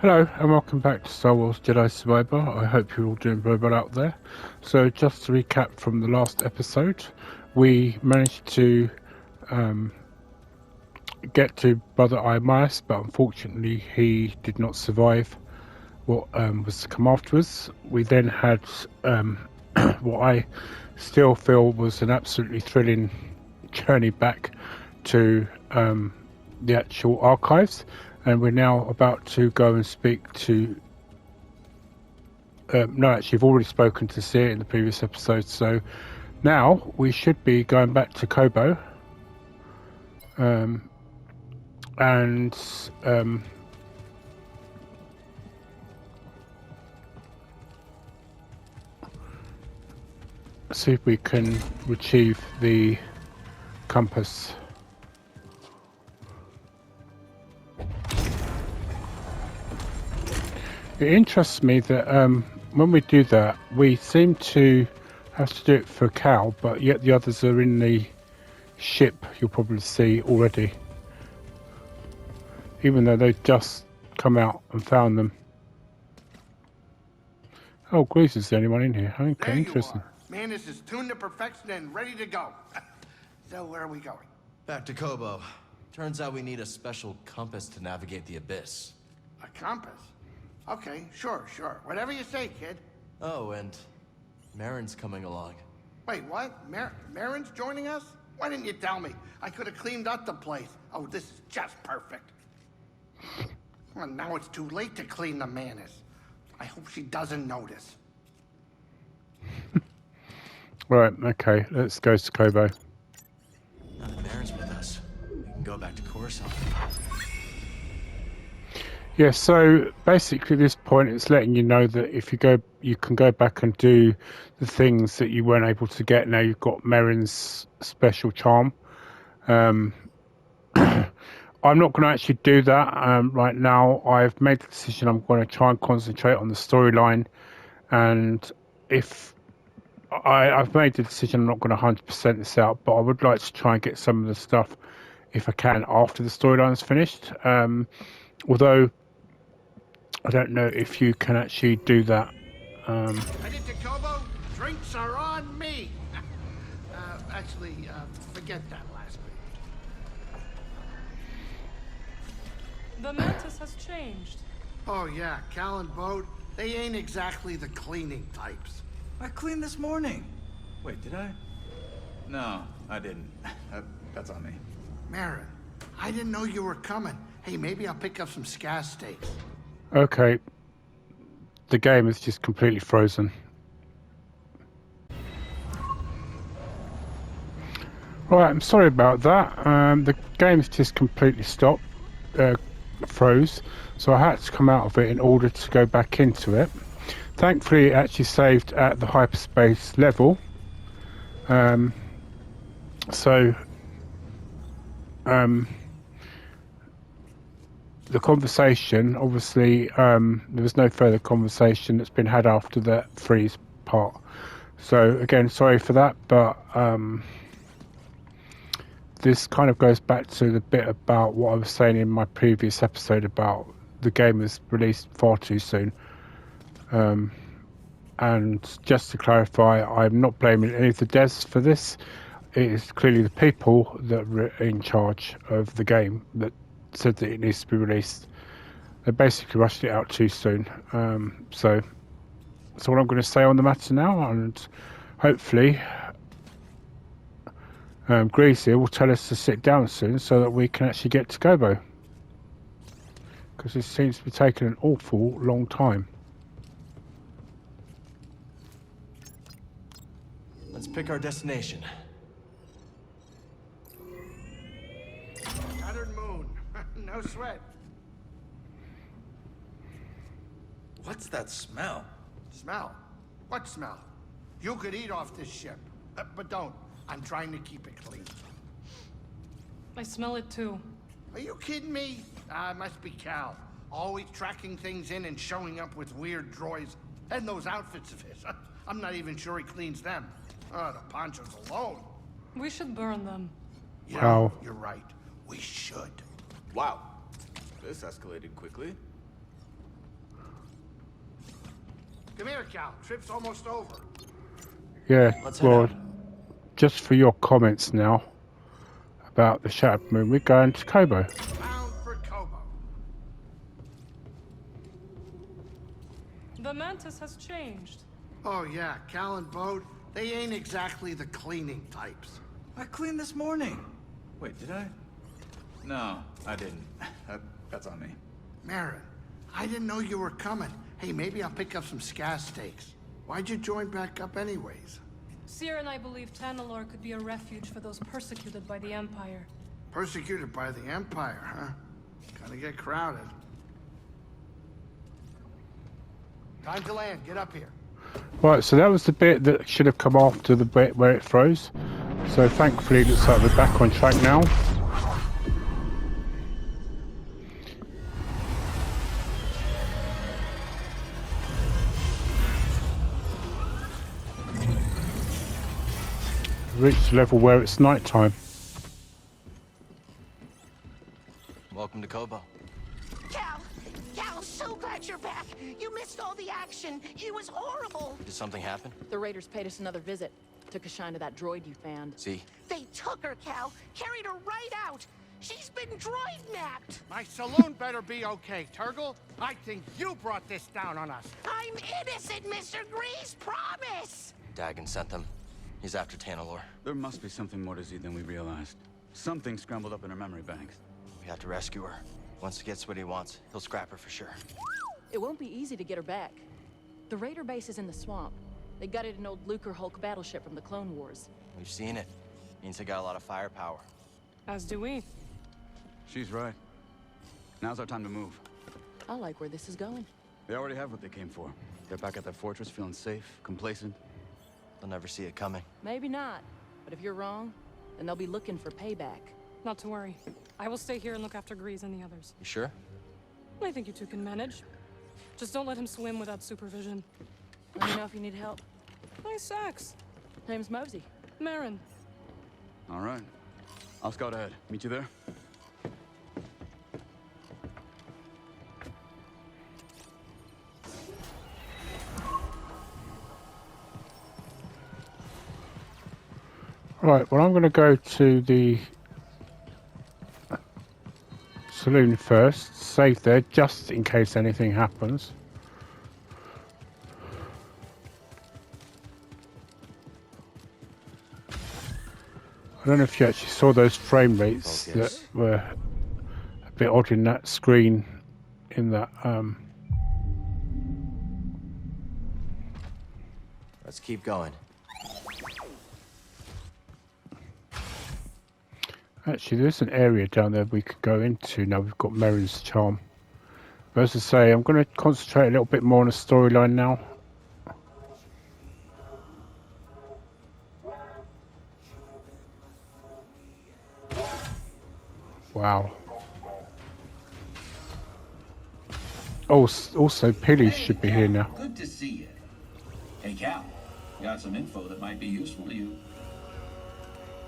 Hello and welcome back to Star Wars Jedi Survivor. I hope you're all doing very well out there. So just to recap from the last episode, we managed to get to Brother Imaeus, but unfortunately he did not survive what was to come afterwards. We then had what I still feel was an absolutely thrilling journey back to the actual archives, and we're now about to go and speak to no, actually I've already spoken to Seer in the previous episode, so now we should be going back to Kobah and see if we can retrieve the compass. It interests me that when we do that, we seem to have to do it for Cal, but yet the others are in the ship. You'll probably see already, even though they've just come out and found them. Oh, Grease is the only one in here. Okay, there interesting. Mantis is tuned to perfection and ready to go. So where are we going? Back to Kobah. Turns out we need a special compass to navigate the abyss. A compass? Okay, sure. Whatever you say, kid. Oh, and Marin's coming along. Wait, what? Marin's joining us? Why didn't you tell me? I could have cleaned up the place. Oh, this is just perfect. Well, now it's too late to clean the Mantis. I hope she doesn't notice. Right, okay, let's go to Kobah. Now that Marin's with us, we can go back to Coruscant. Yeah, so basically at this point it's letting you know that if you go, you can go back and do the things that you weren't able to get. Now you've got Marin's special charm. I'm not going to actually do that right now. I've made the decision I'm going to try and concentrate on the storyline, and if I've made the decision I'm not going to 100% this out, but I would like to try and get some of the stuff, if I can, after the storyline's finished. Although I don't know if you can actually do that. Headed to Kobah? Drinks are on me. Actually, forget that last bit. The Mantis has changed. Oh yeah, Cal and Bode, they ain't exactly the cleaning types. I cleaned this morning. Wait, did I? No, I didn't. That's on me. Marin, I didn't know you were coming. Hey, maybe I'll pick up some scar steaks. Okay, the game is just completely frozen. Right, I'm sorry about that. The game's just completely stopped, froze, so I had to come out of it in order to go back into it. Thankfully, it actually saved at the hyperspace level. The conversation, obviously, there was no further conversation that's been had after the freeze part. So again, sorry for that, but this kind of goes back to the bit about what I was saying in my previous episode about the game was released far too soon. And just to clarify, I'm not blaming any of the devs for this. It is clearly the people that were in charge of the game that said that it needs to be released. They basically rushed it out too soon. So that's what I'm going to say on the matter now, and hopefully Greasy will tell us to sit down soon so that we can actually get to Kobah, because this seems to be taking an awful long time. Let's pick our destination. Shattered moon. No sweat. What's that smell? Smell? What smell? You could eat off this ship. But don't. I'm trying to keep it clean. I smell it too. Are you kidding me? It must be Cal. Always tracking things in and showing up with weird droids. And those outfits of his. I'm not even sure he cleans them. Oh, the ponchos alone. We should burn them. Yeah, Wow. You're right. We should. Wow. This escalated quickly. Come here, Cal. Trip's almost over. Yeah, Let's head well, out. just for your comments now about the Shattered Moon, we're going to Kobah. Bound for Kobah. The Mantis has changed. Oh, yeah. Cal and Bode, they ain't exactly the cleaning types. I cleaned this morning. Wait, did I? No, I didn't. That's on me. Marin, I didn't know you were coming. Hey, maybe I'll pick up some scaz steaks. Why'd you join back up anyways? Seer and I believe Tanalorr could be a refuge for those persecuted by the Empire. Persecuted by the Empire, huh? Gonna get crowded. Time to land. Get up here. Right, so that was the bit that should have come after the bit where it froze. So thankfully it looks like we're back on track now. Reached the level where it's night time. Welcome to Kobah. Cal, so glad you're back. You missed all the action. It was horrible. Did something happen? The Raiders paid us another visit. Took a shine to that droid you found. See? They took her, Cal. Carried her right out. She's been droid napped. My saloon better be okay, Turgle. I think you brought this down on us. I'm innocent, Mr. Grease. Promise. Dagon sent them. He's after Tanalorr. There must be something more to Z than we realized. Something scrambled up in her memory banks. We have to rescue her. Once he gets what he wants, he'll scrap her for sure. It won't be easy to get her back. The Raider base is in the swamp. They gutted an old Lucre Hulk battleship from the Clone Wars. We've seen it. Means they got a lot of firepower. As do we. She's right. Now's our time to move. I like where this is going. They already have what they came for. They're back at their fortress, feeling safe, complacent. They'll never see it coming. Maybe not. But if you're wrong, then they'll be looking for payback. Not to worry. I will stay here and look after Grease and the others. You sure? I think you two can manage. Just don't let him swim without supervision. Let me know if you need help. Nice axe. Name's Mosey. Marin. All right. I'll scout ahead. Meet you there? Right, well I'm going to go to the saloon first, save there just in case anything happens. I don't know if you actually saw those frame rates that were a bit odd in that screen, in that Let's keep going. Actually, there's an area down there we could go into now we've got Marin's charm. But as I say, I'm going to concentrate a little bit more on the storyline now. Wow. Oh, also Pilly should be here now. Good to see you. Hey, Cal. Got some info that might be useful to you.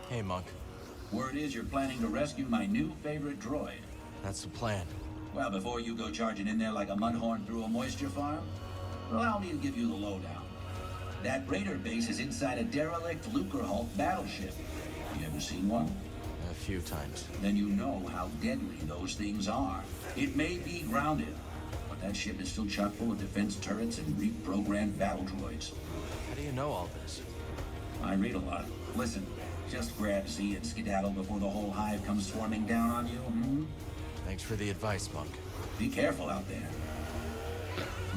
Hey, Monk. Word is you're planning to rescue my new favorite droid. That's the plan. Well, before you go charging in there like a mudhorn through a moisture farm, allow me to give you the lowdown. That Raider base is inside a derelict Lucre Hulk battleship. You ever seen one? A few times. Then you know how deadly those things are. It may be grounded, but that ship is still chock full of defense turrets and reprogrammed battle droids. How do you know all this? I read a lot. Listen, just grab Z and skedaddle before the whole hive comes swarming down on you, hmm? Thanks for the advice, Monk. Be careful out there.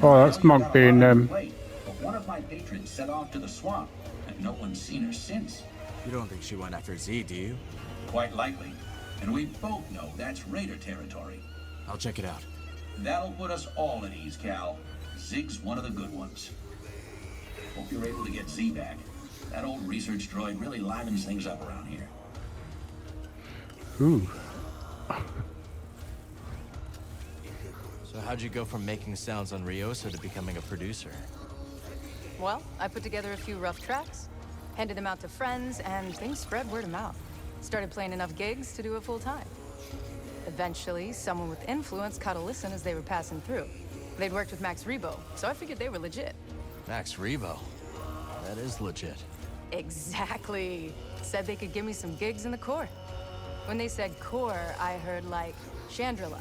Oh, that's Monk being But one of my patrons set off to the swamp, and no one's seen her since. You don't think she went after Z, do you? Quite likely. And we both know that's Raider territory. I'll check it out. That'll put us all at ease, Cal. Zig's one of the good ones. Hope you're able to get Z back. That old research droid really livens things up around here. Ooh. So how'd you go from making sounds on Ryosa to becoming a producer? Well, I put together a few rough tracks, handed them out to friends, and things spread word of mouth. Started playing enough gigs to do it full time. Eventually, someone with influence caught a listen as they were passing through. They'd worked with Max Rebo, so I figured they were legit. Max Rebo. That is legit. Exactly. Said they could give me some gigs in the Corps. When they said Corps, I heard like Chandrila.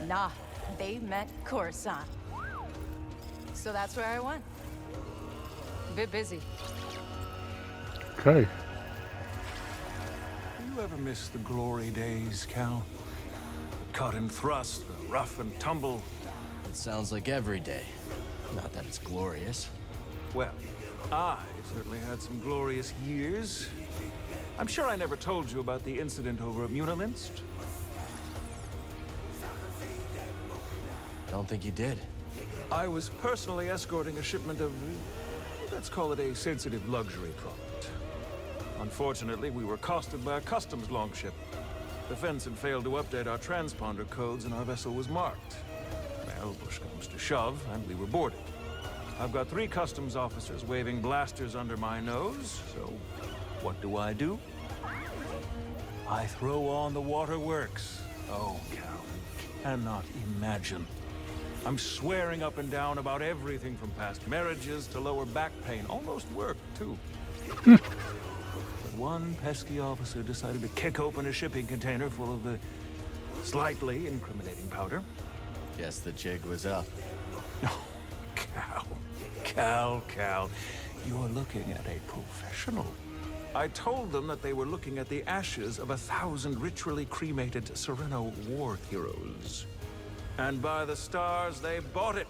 Nah, they meant Coruscant. So that's where I went. A bit busy. Okay. You ever miss the glory days, Cal? Cut and thrust, the rough and tumble. It sounds like every day. Not that it's glorious. Well, I certainly had some glorious years. I'm sure I never told you about the incident over at Munilinst. Don't think you did. I was personally escorting a shipment of, let's call it a sensitive luxury product. Unfortunately, we were accosted by a customs longship. The fence had failed to update our transponder codes and our vessel was marked. Well, push comes to shove, and we were boarded. I've got 3 customs officers waving blasters under my nose, so what do? I throw on the waterworks. Oh, Cal, you cannot imagine. I'm swearing up and down about everything from past marriages to lower back pain. Almost worked, too. But one pesky officer decided to kick open a shipping container full of the slightly incriminating powder. Guess the jig was up. Oh, Cal, you're looking at a professional. I told them that they were looking at the ashes of 1,000 ritually cremated Sereno war heroes. And by the stars, they bought it.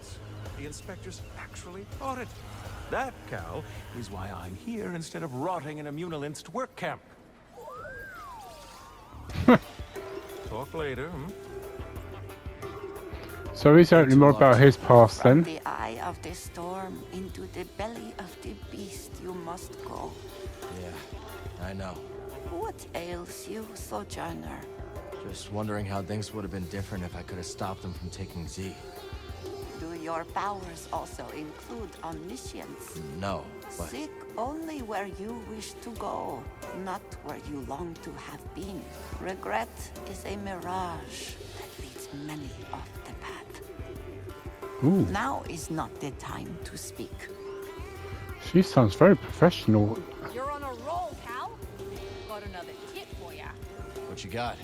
The inspectors actually bought it. That, Cal, is why I'm here instead of rotting in a Munilinst work camp. Talk later, So he's opening more about his past From then. the eye of the storm into the belly of the beast you must go. Yeah, I know. What ails you, Sojourner? Just wondering how things would have been different if I could have stopped them from taking Z. Do your powers also include omniscience? No, but... Seek only where you wish to go, not where you long to have been. Regret is a mirage that leads many off the path. Ooh. Now is not the time to speak. She sounds very professional. You're on a roll, Cal. Got another tip for ya. What you got?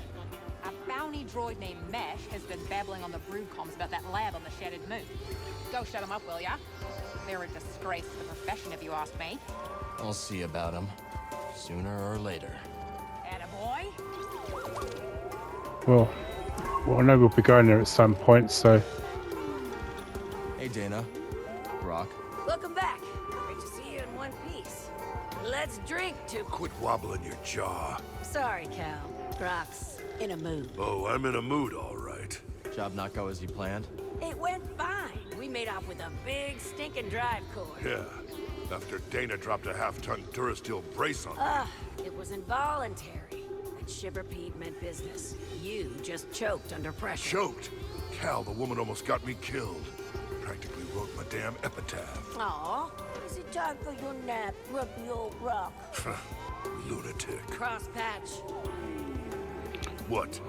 A bounty droid named Mesh has been babbling on the brood comms about that lab on the Shattered Moon. Go shut him up, will ya? They're a disgrace to the profession, if you ask me. I'll see about him. Sooner or later. Attaboy. Well, I know we'll be going there at some point, so... Hey, Dana. Brock. Welcome back. Great to see you in one piece. Let's drink to... Quit wobbling your jaw. Sorry, Cal. Brock's in a mood. Oh, I'm in a mood, all right. Job not go as you planned? It went fine. We made off with a big stinking drive core. Yeah. After Dana dropped a half-ton Durasteel brace on me. It was involuntary. That shiver-peed meant business. You just choked under pressure. Choked? Cal, the woman almost got me killed. Practically wrote my damn epitaph. Aw. Is it time for your nap, grumpy old rock? Lunatic. Cross patch. What?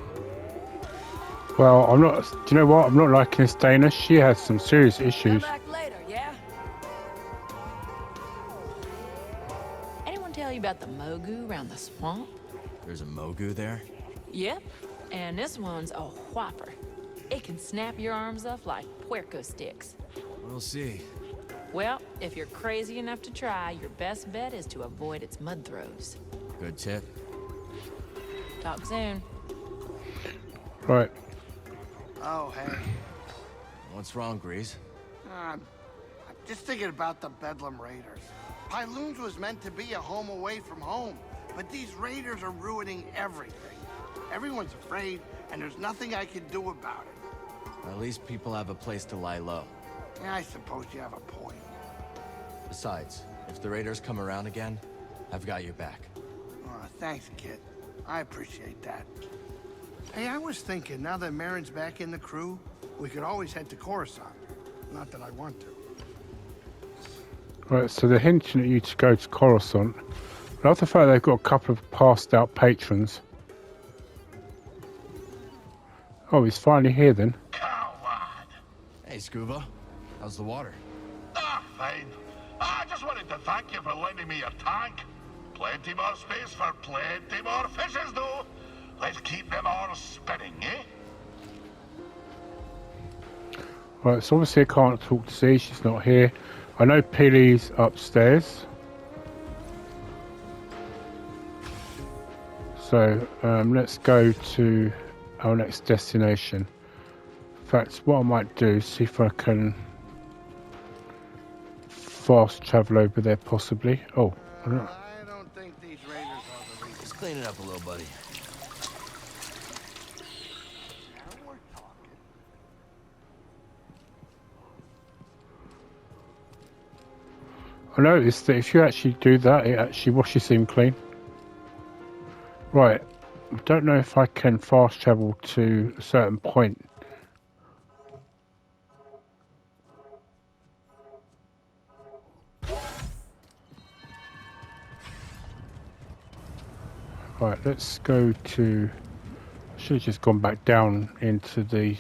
Well, I'm not... Do you know what? I'm not liking this Dana. She has some serious issues. Come back later, yeah? Anyone tell you about the Mogu around the swamp? There's a Mogu there? Yep. And this one's a whopper. It can snap your arms off like puerco sticks. We'll see. Well, if you're crazy enough to try, your best bet is to avoid its mud throws. Good tip. Talk soon. Right. Oh, hey. What's wrong, Grease? I'm just thinking about the Bedlam Raiders. Pyloons was meant to be a home away from home, but these raiders are ruining everything. Everyone's afraid, and there's nothing I can do about it. At least people have a place to lie low. Yeah, I suppose you have a point. Besides, if the raiders come around again, I've got your back. Thanks, kid. I appreciate that. Hey, I was thinking, now that Marin's back in the crew, we could always head to Coruscant. Not that I want to. Right, so they're hinting at you to go to Coruscant. I love the fact they've got a couple of passed out patrons. Oh, he's finally here then. Hey, Scuba. How's the water? Fine. I just wanted to thank you for lending me your tank. Plenty more space for plenty more fishes, though. Let's keep them oars spinning, eh? Right, so obviously I can't talk to Z, she's not here. I know Peely's upstairs. So let's go to our next destination. In fact, what I might do is see if I can fast travel over there possibly. Oh, I don't know. I don't think these raiders are the reason. Just clean it up a little, buddy. Now we're talking. I noticed that if you actually do that, it actually washes him clean. Right, I don't know if I can fast travel to a certain point. Right, let's go to... I should have just gone back down into the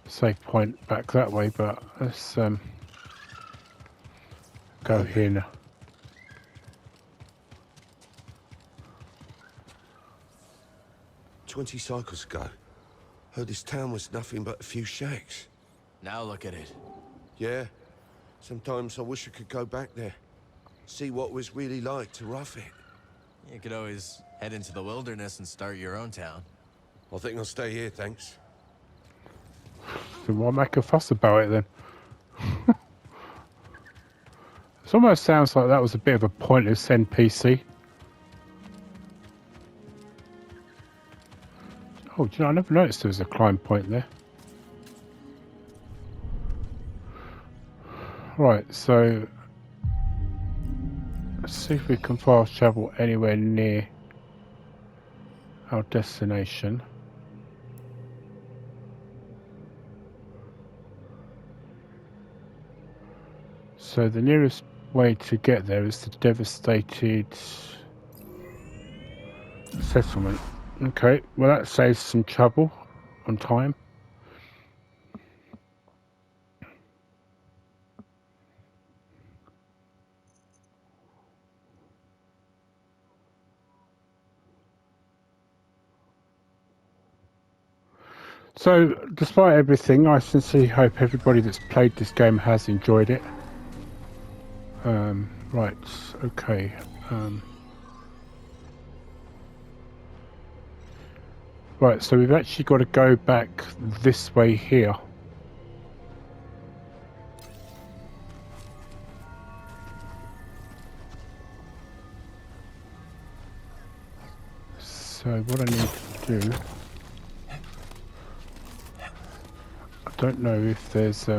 safe point back that way, but let's go here now. 20 cycles ago, heard this town was nothing but a few shacks. Now look at it. Yeah, sometimes I wish I could go back there, see what it was really like to rough it. You could always head into the wilderness and start your own town. I think I'll stay here, thanks. So why make a fuss about it then? It almost sounds like that was a bit of a pointless NPC. Oh, do you know, I never noticed there was a climb point there. Right, so let's see if we can fast travel anywhere near our destination. So the nearest way to get there is the devastated settlement. Okay, well that saves some trouble on time. So, despite everything, I sincerely hope everybody that's played this game has enjoyed it. Right, okay. Right, so we've actually got to go back this way here. So what I need to do... I don't know if there's...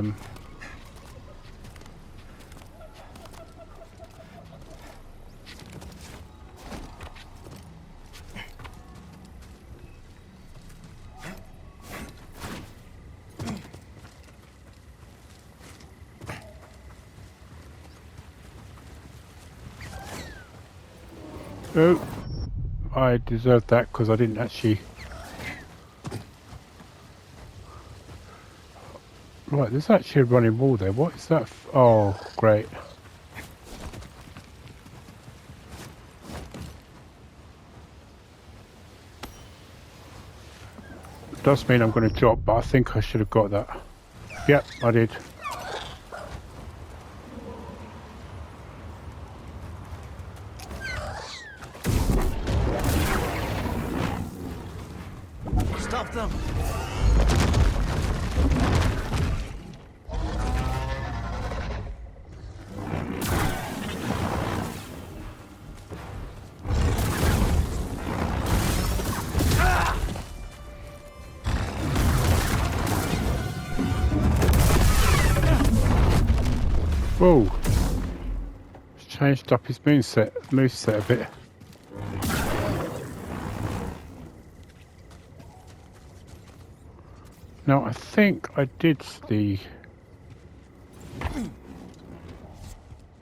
Oh, I deserved that because I didn't actually... Right, there's actually a running wall there. What is that? Oh, great. It does mean I'm going to drop, but I think I should have got that. Yep, I did. Stop them! Whoa! It's changed up his moveset a bit. Now I think I did the...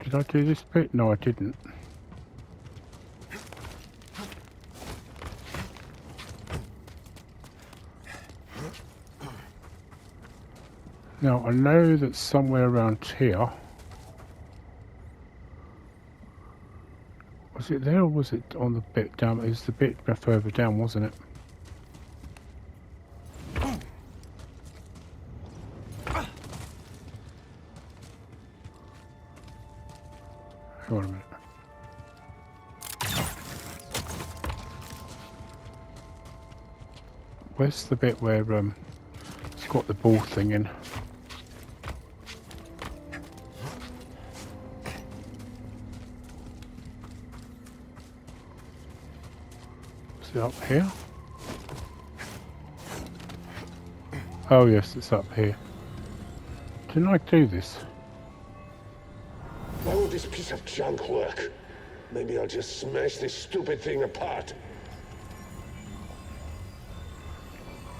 Did I do this bit? No, I didn't. Now I know that somewhere around here Was it there or was it on the bit down? It was the bit further down, wasn't it? Hold on a minute. Where's the bit where it's got the ball thing in? Is it up here? Oh yes, it's up here. Didn't I do this? Why would this piece of junk work? Maybe I'll just smash this stupid thing apart.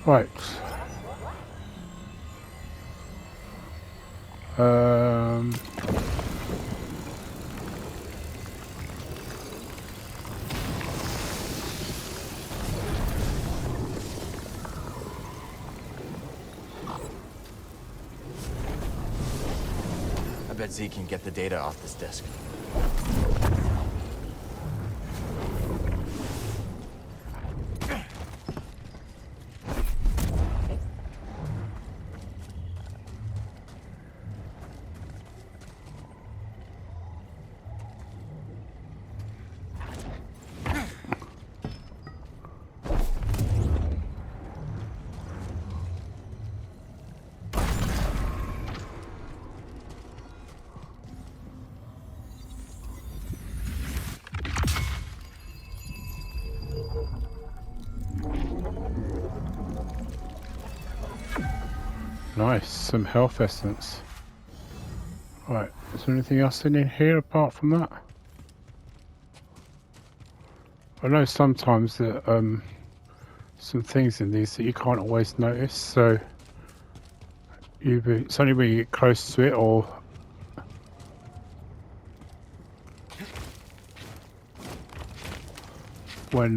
Right. I bet Z can get the data off this disk. Nice, some health essence. Right, is there anything else in here apart from that? I know sometimes that some things in these that you can't always notice, so it's only when you get close to it or when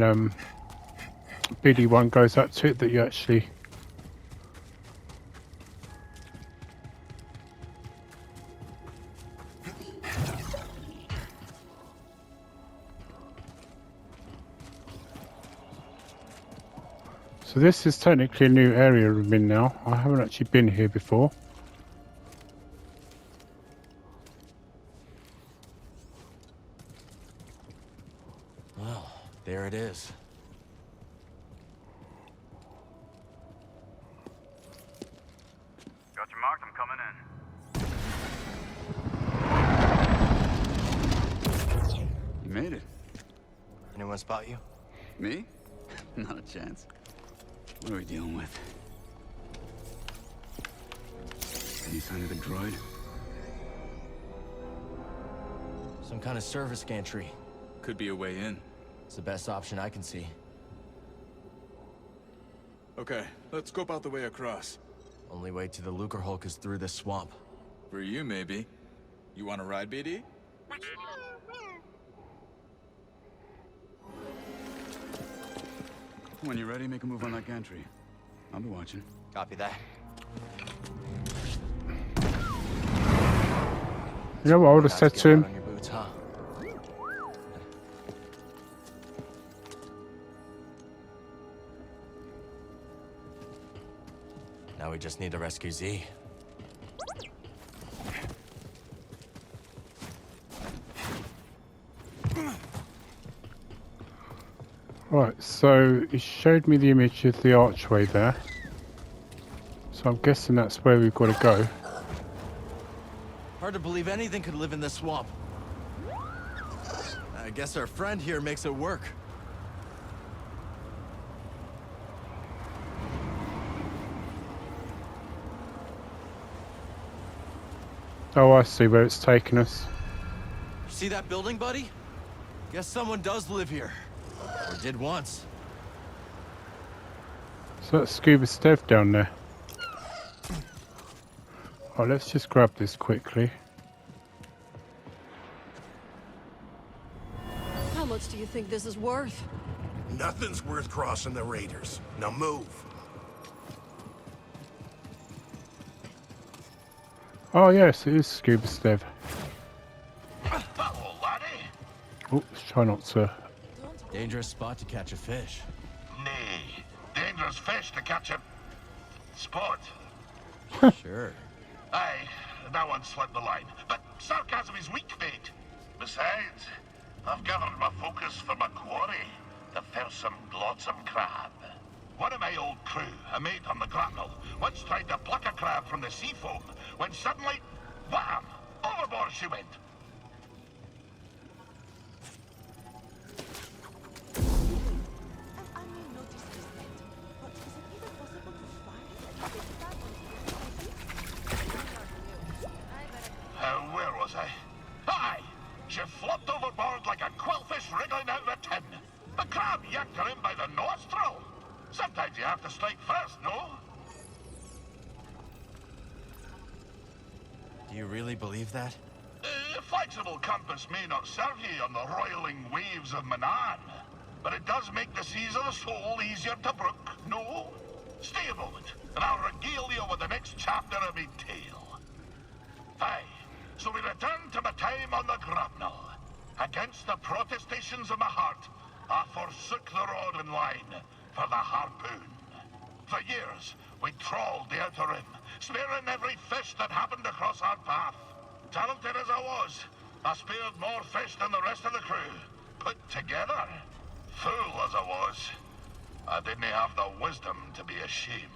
BD1 goes up to it that you actually So this is technically a new area I'm in now. I haven't actually been here before. Well, there it is. Got your mark, I'm coming in. You made it. Anyone spot you? Me? Not a chance. What are we dealing with? Any sign of the droid? Some kind of service gantry. Could be a way in. It's the best option I can see. Okay, let's scope out the way across. Only way to the Lucre Hulk is through this swamp. For you, maybe. You want to ride, BD? When you're ready, make a move on that gantry. I'll be watching. Copy that. You know what I would have said to him? On your boots, huh? Now we just need to rescue Z. Right, so it showed me the image of the archway there. So I'm guessing that's where we've got to go. Hard to believe anything could live in this swamp. I guess our friend here makes it work. Oh, I see where it's taking us. See that building, buddy? Guess someone does live here. Or did once. So that's Scuba Stev down there. Oh, let's just grab this quickly. How much do you think this is worth? Nothing's worth crossing the Raiders. Now move. Oh yes, it is Scuba Stev. Hello, laddie. Oops, try not to. Dangerous spot to catch a fish. Nay, dangerous fish to catch a spot. Sure. Aye, that one slipped the line. But sarcasm is weak, mate. Besides, I've gathered my focus for my quarry, the fearsome, glotsome crab. One of my old crew, a mate on the grapnel, once tried to pluck a crab from the sea foam, when suddenly, wham! Overboard she went. Where was I? Aye! She flopped overboard like a quillfish wriggling out of a tin. A crab yanked her in by the nostril. Sometimes you have to strike first, no? Do you really believe that? A flexible compass may not serve ye on the roiling waves of Manan, but it does make the seas of the soul easier to brook, no? Stay a moment, and I'll regale you with the next chapter of my tale. Aye, so we return to my time on the grapnel. Against the protestations of my heart, I forsook the rod and line for the harpoon. For years, we trawled the outer rim, spearing every fish that happened across our path. Talented as I was, I speared more fish than the rest of the crew, put together. Fool as I was, I didn't have the wisdom to be ashamed.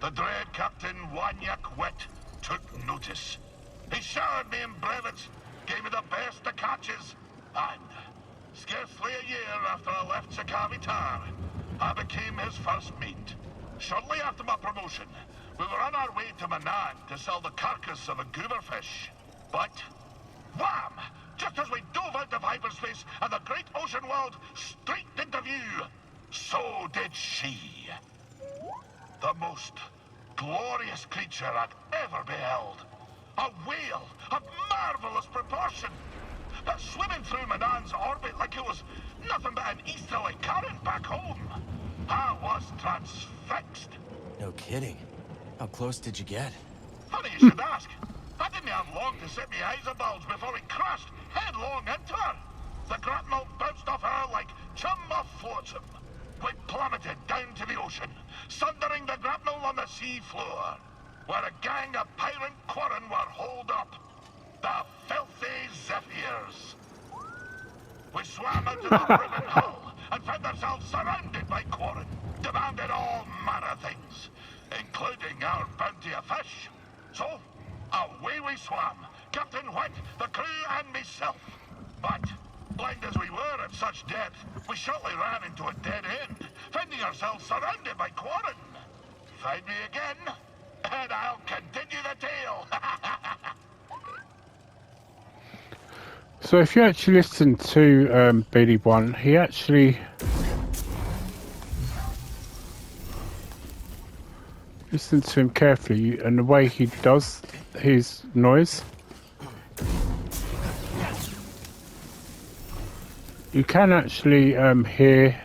The dread Captain Wanyak Wet took notice. He showered me in brevets, gave me the best of catches, and scarcely a year after I left Sakavitar, I became his first mate. Shortly after my promotion, we were on our way to Manan to sell the carcass of a gooberfish. But, wham! Just as we dove out of hyperspace and the great ocean world streaked into view, so did she. The most glorious creature I'd ever beheld. A whale of marvelous proportion. Swimming through Manan's orbit like it was nothing but an easterly current back home. I was transfixed. No kidding. How close did you get? Funny you should ask. I didn't have long to set my eyes abulge before he crashed headlong into her. The grapnel bounced off her like chum off flotsam. We plummeted down to the ocean, sundering the grapnel on the sea floor, where a gang of pirate quarren were holed up. The filthy Zephyrs. We swam out to the ruined hull and found ourselves surrounded by quarren, demanded all manner of things, including our bounty of fish. So, away we swam, Captain White, the crew, and myself. But, blind as we were at such depth, we shortly ran into a dead end, finding ourselves surrounded by quarren. Find me again, and I'll continue the tale. So if you actually listen to BD1, he actually listen to him carefully, and the way he does his noise, you can actually hear,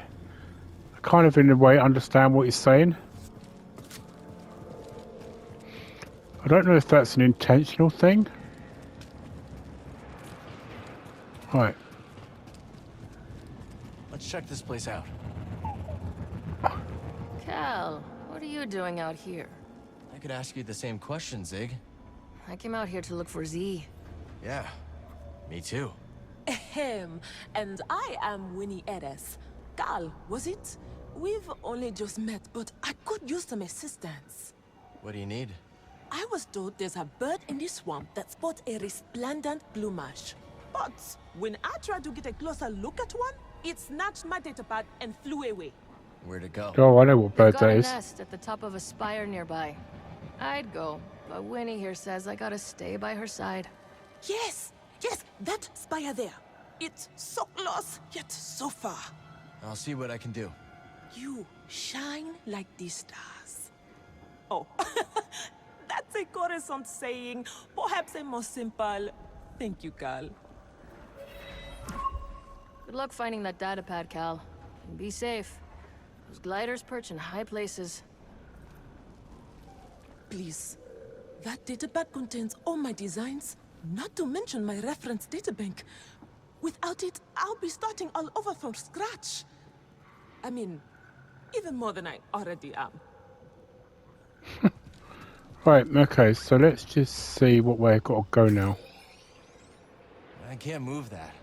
kind of in a way, understand what he's saying. I don't know if that's an intentional thing. Right. Let's check this place out. Cal, what are you doing out here? I could ask you the same question, Zig. I came out here to look for Z. Yeah, me too. Ahem, and I am Winnie Edes. Cal, was it? We've only just met, but I could use some assistance. What do you need? I was told there's a bird in the swamp that spots a resplendent plumage. But when I tried to get a closer look at one, it snatched my datapad and flew away. Where'd it go? Oh, I know what bird They've that got a is. nest at the top of a spire nearby. I'd go, but Winnie here says I gotta stay by her side. Yes, that spire there. It's so close, yet so far. I'll see what I can do. You shine like the stars. Oh, that's a Coruscant saying, perhaps a more simple, thank you, Cal. Good luck finding that datapad, Cal. And be safe. Those gliders perch in high places. Please. That datapad contains all my designs, not to mention my reference databank. Without it, I'll be starting all over from scratch. I mean, even more than I already am. Right, okay, so let's just see what way I've got to go now. I can't move that,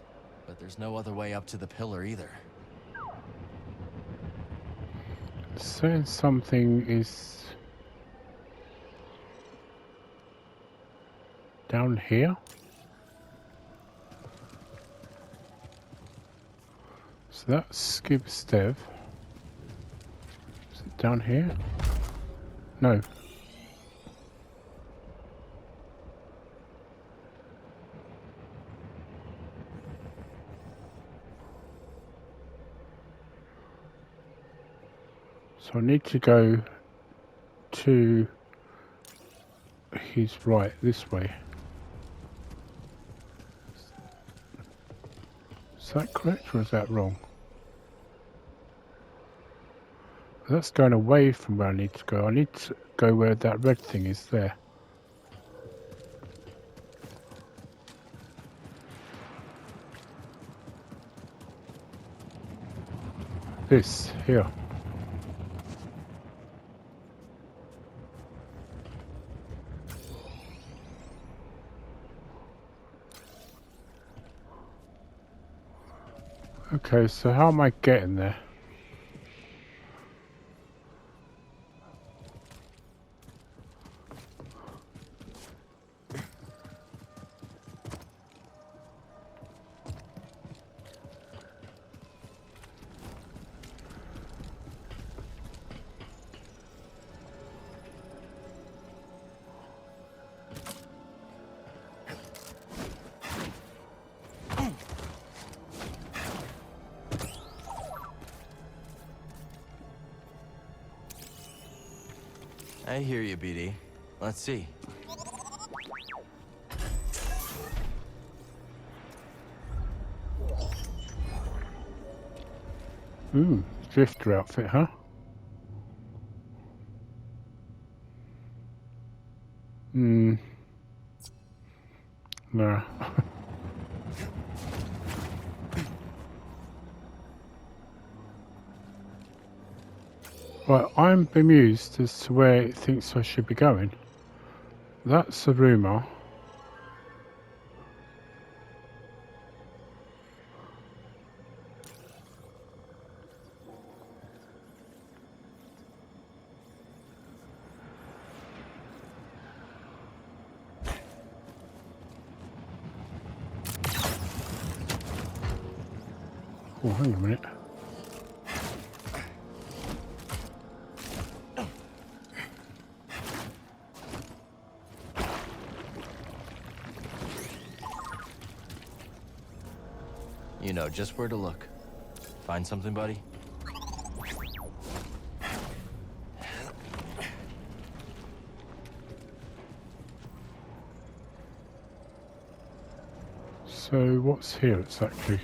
but there's no other way up to the pillar either. Saying something is down here. So that's Skib Stev. Is it down here? No. So I need to go to his right, this way. Is that correct or is that wrong? That's going away from where I need to go. I need to go where that red thing is there. This, here. Okay, so how am I getting there? I hear you, BD. Let's see. Drifter outfit, huh? No. Right, I'm bemused as to where it thinks I should be going. That's a rumour. Oh, hang on a minute. You know just where to look. Find something, buddy? So what's here exactly?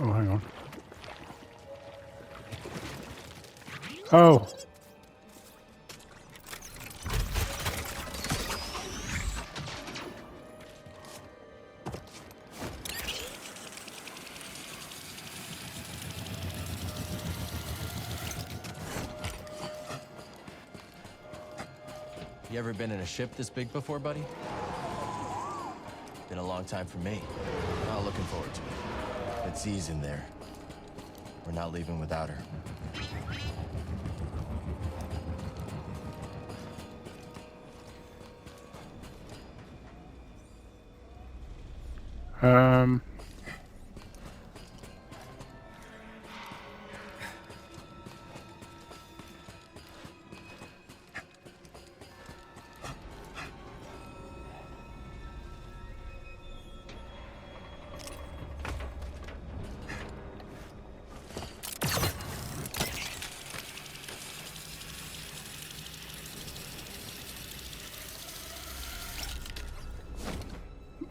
Oh, hang on. Oh! You ever been in a ship this big before, buddy? Been a long time for me. Not looking forward to it. It's Z's in there. We're not leaving without her.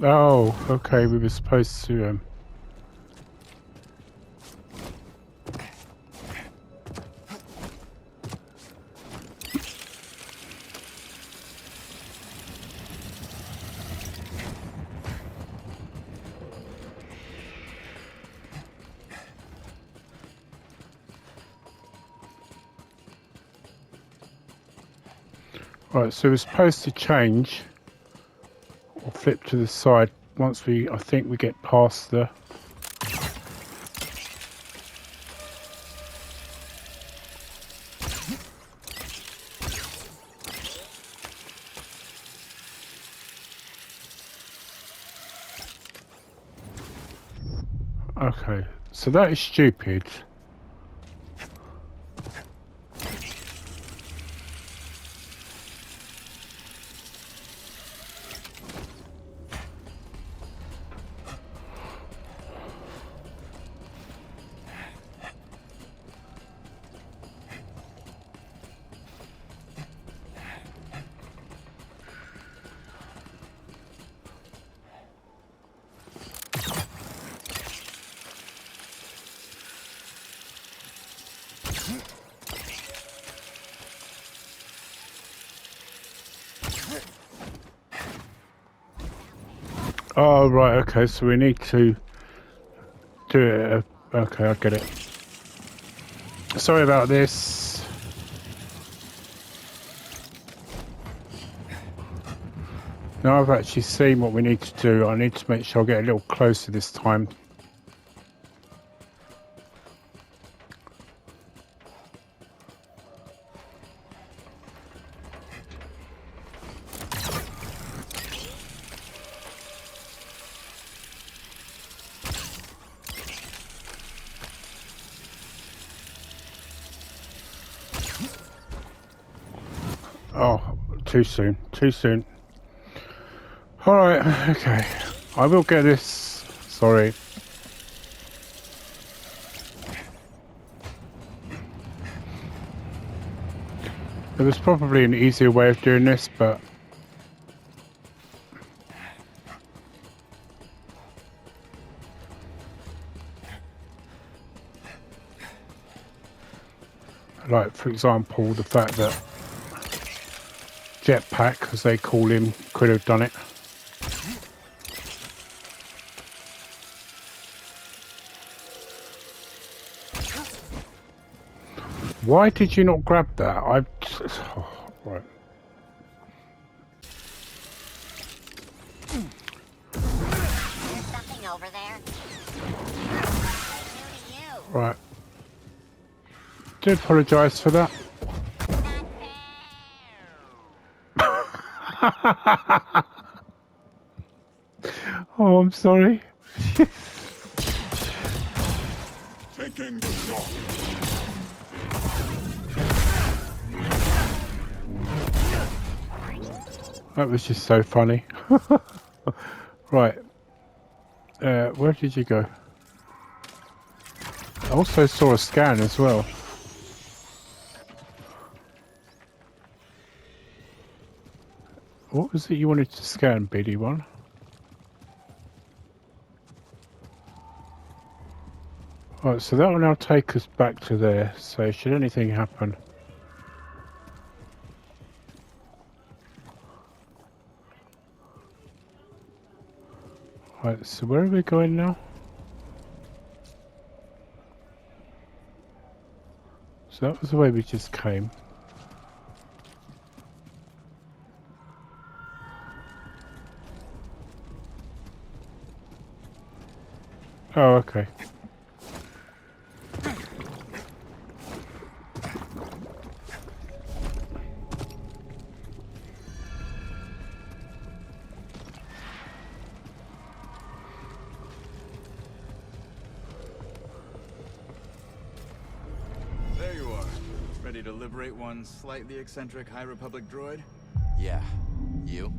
Oh, okay, we were supposed to, Right, so we're supposed to change or flip to the side once I think we get past the... Okay, so that is stupid. Oh, right, okay, so we need to do it. Okay, I get it. Sorry about this. Now I've actually seen what we need to do, I need to make sure I get a little closer this time. Oh, too soon, too soon. Alright, okay. I will get this. Sorry. There was probably an easier way of doing this, but... like, for example, the fact that Jetpack, as they call him, could have done it. Why did you not grab that? Oh, right. There's something over there. Right. Do apologise for that. Oh, I'm sorry. Taking the shot. That was just so funny. Right. Where did you go? I also saw a scan as well. What was it you wanted to scan, BD1? Right, so that will now take us back to there, so should anything happen... Right, so where are we going now? So that was the way we just came. Oh, okay. There you are. Ready to liberate one slightly eccentric High Republic droid? Yeah. You?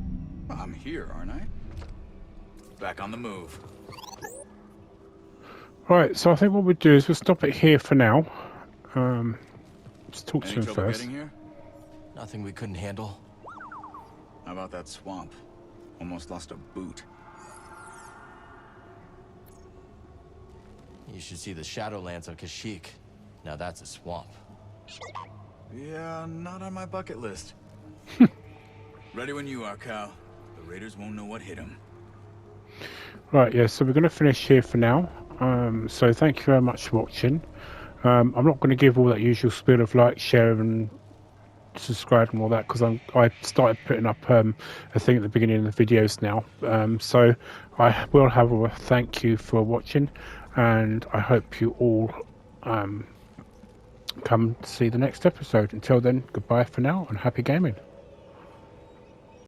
I'm here, aren't I? Back on the move. Right, so I think what we'll do is we'll stop it here for now. Let's talk to Any him trouble first. getting here? Nothing we couldn't handle. How about that swamp? Almost lost a boot. You should see the Shadowlands of Kashyyyk. Now that's a swamp. Yeah, not on my bucket list. Ready when you are, Cal. The Raiders won't know what hit them. Right, yeah, so we're going to finish here for now. So thank you very much for watching. I'm not going to give all that usual spiel of like, share and subscribed and all that, because I started putting up a thing at the beginning of the videos now. So I will have a thank you for watching, and I hope you all come see the next episode. Until then, goodbye for now and happy gaming.